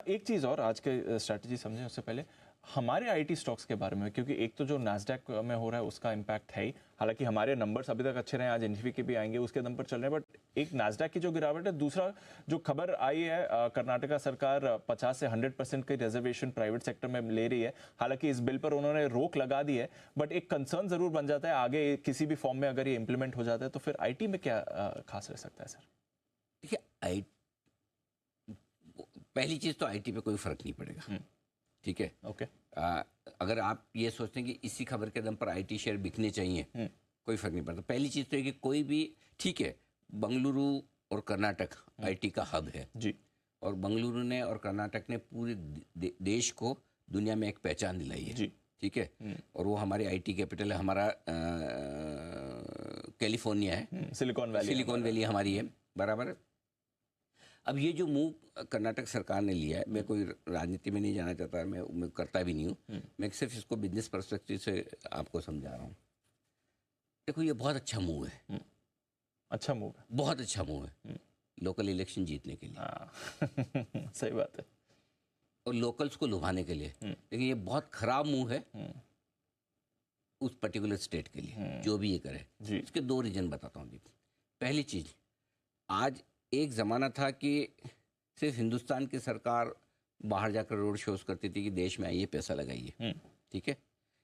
एक चीज और आज के स्ट्रैटेजी समझें उससे पहले हमारे आईटी स्टॉक्स के बारे में, क्योंकि एक तो जो नास्डैक में हो रहा है उसका इम्पैक्ट है ही, हालांकि हमारे नंबर्स अभी तक अच्छे रहे, आज एनएफपी के भी आएंगे उसके दम पर चल रहे हैं, बट एक नास्डैक की जो गिरावट है, दूसरा जो खबर आई है कर्नाटका सरकार 50 से 100% की रिजर्वेशन प्राइवेट सेक्टर में ले रही है, हालांकि इस बिल पर उन्होंने रोक लगा दी है, बट एक कंसर्न जरूर बन जाता है आगे किसी भी फॉर्म में अगर ये इंप्लीमेंट हो जाता है तो फिर आईटी में क्या खास रह सकता है सर? देखिए, पहली चीज तो आईटी पे कोई फर्क नहीं पड़ेगा, ठीक है? ओके। अगर आप ये सोचते हैं कि इसी खबर के दम पर आईटी शेयर बिकने चाहिए, कोई फर्क नहीं पड़ता। पहली चीज तो है कि कोई भी, ठीक है, बंगलुरु और कर्नाटक आईटी का हब है जी, और बंगलुरु ने और कर्नाटक ने पूरे देश को दुनिया में एक पहचान दिलाई है जी, ठीक है। और वो हमारी आईटी कैपिटल है, हमारा कैलिफोर्निया है, सिलिकॉन वैली हमारी है, बराबर है। अब ये जो मूव कर्नाटक सरकार ने लिया है, मैं कोई राजनीति में नहीं जाना चाहता, मैं करता भी नहीं हूँ, मैं सिर्फ इसको बिजनेस पर्सपेक्टिव से आपको समझा रहा हूँ। देखो, ये बहुत अच्छा मूव है, अच्छा मूव है, बहुत अच्छा मूव है लोकल इलेक्शन जीतने के लिए। सही बात है, और लोकल्स को लुभाने के लिए। लेकिन ये बहुत खराब मूव है उस पर्टिकुलर स्टेट के लिए, जो भी ये करे। इसके दो रीजन बताता हूँ दीप। पहली चीज, आज एक ज़माना था कि सिर्फ हिंदुस्तान की सरकार बाहर जाकर रोड शोज करती थी कि देश में आइए पैसा लगाइए, ठीक है,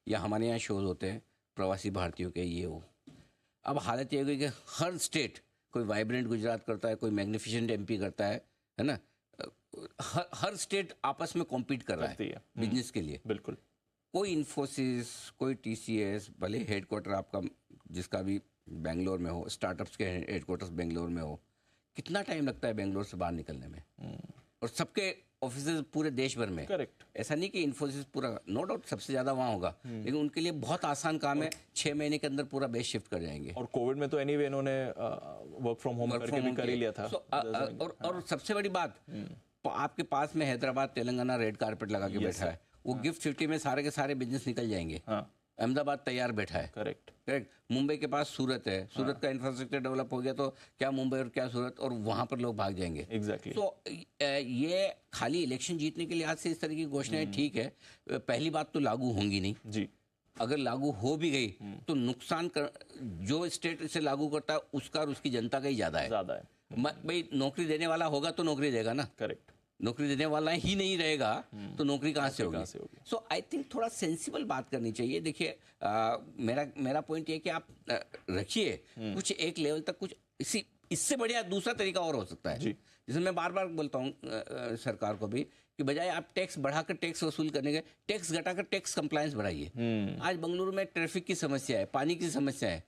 या हमारे यहाँ शोज होते हैं प्रवासी भारतीयों के, ये हो। अब हालत ये हो गई कि हर स्टेट, कोई वाइब्रेंट गुजरात करता है, कोई मैग्निफिसेंट एमपी करता है ना, हर स्टेट आपस में कॉम्पीट कर रहा है बिजनेस के लिए। बिल्कुल। कोई इन्फोसिस, कोई टीसीएस, भले हेडक्वार्टर आपका जिसका भी बेंगलोर में हो, स्टार्टअप्स के हेडक्वार्टर्स बेंगलोर में हो, कितना टाइम लगता है बेंगलोर से बाहर निकलने में, और सबके ऑफिसेज पूरे देश भर में। करेक्ट। ऐसा नहीं कि इन्फोसिस पूरा, नो डाउट सबसे ज्यादा वहाँ होगा, लेकिन उनके लिए बहुत आसान काम है, 6 महीने के अंदर पूरा बेस शिफ्ट कर जाएंगे। और कोविड में तो एनीवे इन्होंने वर्क फ्रॉम होम करके भी कर ही लिया था। और सबसे बड़ी बात, आपके पास में हैदराबाद, तेलंगाना रेड कारपेट लगा के बैठा है, वो गिफ्ट सिटी में सारे के सारे बिजनेस निकल जाएंगे। अहमदाबाद तैयार बैठा है। करेक्ट। मुंबई के पास सूरत है, सूरत का इंफ्रास्ट्रक्चर डेवलप हो गया तो क्या मुंबई और क्या सूरत, और वहां पर लोग भाग जाएंगे। एग्जैक्टली। तो ये खाली इलेक्शन जीतने के लिहाज से इस तरह की घोषणाएं ठीक है, पहली बात तो लागू होंगी नहीं जी। अगर लागू हो भी गई तो नुकसान जो स्टेट इसे लागू करता है उसका और उसकी जनता का ही ज्यादा है। भाई नौकरी देने वाला होगा तो नौकरी देगा ना। करेक्ट। नौकरी देने वाला ही नहीं रहेगा तो नौकरी कहाँ से होगी? सो आई थिंक थोड़ा सेंसिबल बात करनी चाहिए। देखिए, मेरा पॉइंट ये कि आप रखिए कुछ एक लेवल तक, कुछ इससे बढ़िया दूसरा तरीका और हो सकता है, जिसमें मैं बार बार बोलता हूँ सरकार को भी कि बजाय आप टैक्स बढ़ाकर टैक्स वसूल करने के, टैक्स घटाकर टैक्स कंप्लायंस बढ़ाइए। आज बेंगलुरु में ट्रैफिक की समस्या है, पानी की समस्या है,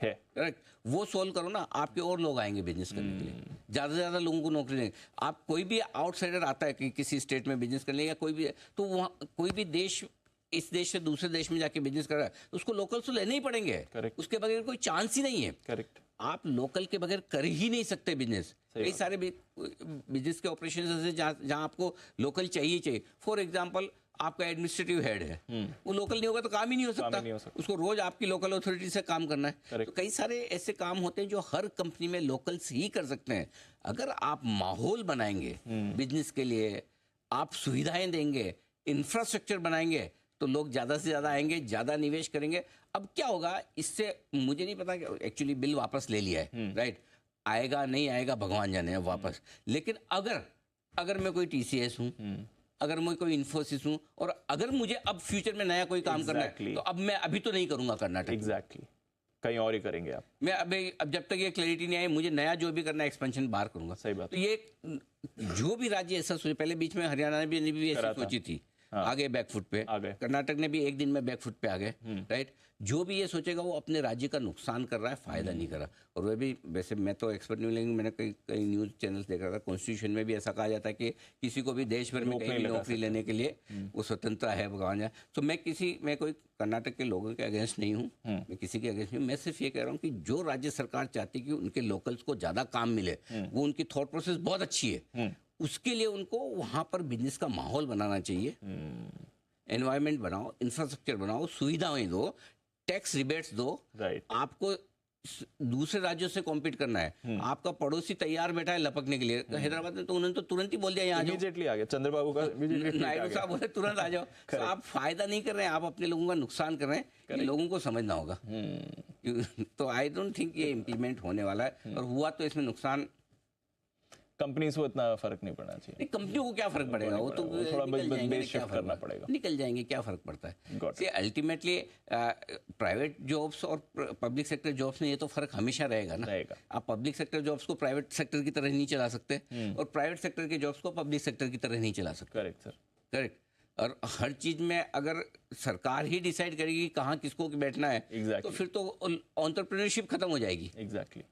करेक्ट, वो सोल्व करो ना, आपके और लोग आएंगे बिजनेस करने के लिए, ज्यादा से ज्यादा लोगों को नौकरी देंगे। आप कोई भी आउटसाइडर आता है कि किसी स्टेट में बिजनेस करने, या कोई भी, तो वहाँ कोई भी देश इस देश से दूसरे देश में जाके बिजनेस कर रहा है तो उसको लोकल तो लेने ही पड़ेंगे। Correct. उसके बगैर कोई चांस ही नहीं है। करेक्ट। आप लोकल के बगैर कर ही नहीं सकते बिजनेस। कई सारे बिजनेस के ऑपरेशन है जहाँ आपको लोकल चाहिए। फॉर एग्जाम्पल, आपका एडमिनिस्ट्रेटिव हेड है, वो लोकल नहीं होगा तो काम ही नहीं हो सकता। उसको रोज आपकी लोकल अथॉरिटी से काम करना है। तो कई सारे ऐसे काम होते हैं जो हर कंपनी में लोकल्स ही कर सकते हैं। अगर आप माहौल बनाएंगे बिजनेस के लिए, आप सुविधाएं देंगे, इंफ्रास्ट्रक्चर बनाएंगे, तो लोग ज्यादा से ज्यादा आएंगे, ज्यादा निवेश करेंगे। अब क्या होगा इससे मुझे नहीं पता, कि एक्चुअली बिल वापस ले लिया है, राइट, आएगा नहीं आएगा भगवान जाने वापस। लेकिन अगर मैं कोई टीसीएस हूँ, अगर मैं कोई इन्फोसिस हूँ, और अगर मुझे अब फ्यूचर में नया कोई काम करना है, तो अब मैं अभी तो नहीं करूंगा कर्नाटक। एग्जैक्टली। कहीं और ही करेंगे आप। मैं अब जब तक ये क्लैरिटी नहीं आई, मुझे नया जो भी करना है एक्सपेंशन बाहर करूंगा। सही बात। तो ये जो भी राज्य ऐसा सोचे, पहले बीच में हरियाणा ने भी ऐसी सोची थी, आगे बैकफुट पे, कर्नाटक ने भी एक दिन में बैकफुट पे आ गए, राइट। जो भी ये सोचेगा वो अपने राज्य का नुकसान कर रहा है, फायदा नहीं कर रहा। और वह भी, वैसे मैं तो एक्सपर्ट नहीं, लेकिन मैंने कई न्यूज चैनल्स देख रहा था, कॉन्स्टिट्यूशन में भी ऐसा कहा जाता है कि किसी को भी देश भर में कहीं नौकरी लेने के लिए वो स्वतंत्रता है, भगवान जाए। तो मैं कोई कर्नाटक के लोगों के अगेंस्ट नहीं हूँ, मैं किसी के अगेंस्ट नहीं हूँ। मैं सिर्फ ये कह रहा हूँ कि जो राज्य सरकार चाहती है कि उनके लोकल्स को ज्यादा काम मिले, वो उनकी थॉट प्रोसेस बहुत अच्छी है, उसके लिए उनको वहां पर बिजनेस का माहौल बनाना चाहिए। एनवायरमेंट बनाओ, इंफ्रास्ट्रक्चर बनाओ, सुविधाएं दो, टैक्स रिबेट्स दो, राइट। आपको दूसरे राज्यों से कॉम्पीट करना है, आपका पड़ोसी तैयार बैठा है लपकने के लिए, हैदराबाद में तो उन्होंने तो तुरंत ही बोल दिया यहाँ आ जाओ। इमीडिएटली आ गया चंद्रबाबू का, नायडू साहब बोले तुरंत आ जाओ। तो आप फायदा नहीं कर रहे हैं, आप अपने लोगों का नुकसान कर रहे हैं, ये लोगों को समझना होगा। तो आई डोंट थिंक ये इम्प्लीमेंट होने वाला है, और हुआ तो इसमें नुकसान कंपनीज को इतना फर्क नहीं पड़ना चाहिए। कंपनियों को क्या फर्क पड़ेगा, वो तो थोड़ा निकल जाएंगे, बेस शिफ्ट करना पड़ेगा, निकल जाएंगे, क्या फर्क पड़ता है। से अल्टीमेटली प्राइवेट जॉब्स और पब्लिक सेक्टर जॉब्स में ये तो फर्क हमेशा रहेगा ना। आप पब्लिक सेक्टर जॉब्स को प्राइवेट सेक्टर की तरह नहीं चला सकते, और प्राइवेट सेक्टर के जॉब्स को पब्लिक सेक्टर की तरह नहीं चला सकते। Correct sir, correct. और हर चीज में अगर सरकार ही डिसाइड करेगी कहाँ किसको बैठना है, तो फिर तो एंटरप्रेन्योरशिप खत्म हो जाएगी। Exactly,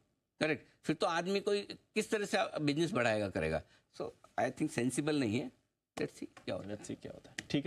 correct. फिर तो आदमी कोई किस तरह से बिजनेस बढ़ाएगा, करेगा। सो आई थिंक सेंसिबल नहीं है। लेट्स सी क्या होता है। ठीक है।